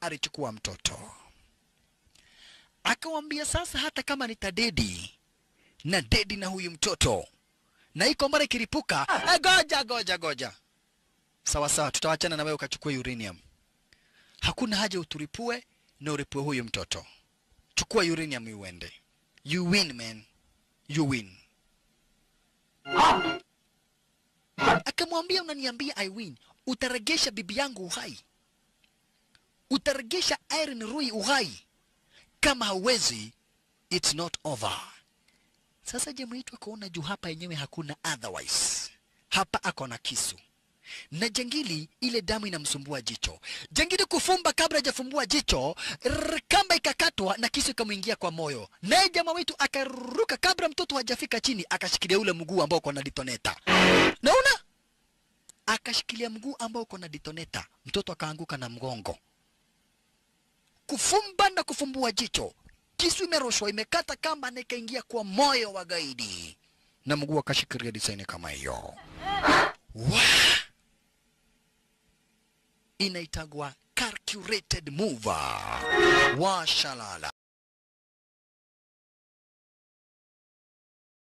Alichukua mtoto. Akamwambia sasa hata kama nitadedi na dedi na huyu mtoto na iko mbara ikiripuka, goja. Sawa, tutawachana na wewe ukachukue uranium. Hakuna haja uturipue na uripue huyu mtoto. Chukua uranium uende. You win, man. You win. Akamwambia unaniambia I win. Utaregesha bibi yangu uhai. Utaregesha Irene Rui uhai. Kama hauwezi, it's not over. Sasa jamaa wetu akaona juu hapa yenyewe hakuna otherwise. Hapa akona kisu. Na jangili ile damu inamsumbua jicho. Jangili kufumba kabla hajafumbua jicho, kamba ikakatwa na kisu ikamuingia kwa moyo. Naye jamaa wetu akaruka kabla mtoto hajafika chini, akashikilia ule mguu ambao uko na detoneta. Naona? Akashikilia mguu ambao uko na detoneta. Mtoto akaanguka na mgongo. Kufumba na kufumbua jicho. Kisu imeroshwa, imekata kamba na ikaingia kwa moyo wa gaidi. Na mguu akashikilia design kama hiyo. Inaitagwa calculated mover. Washalala.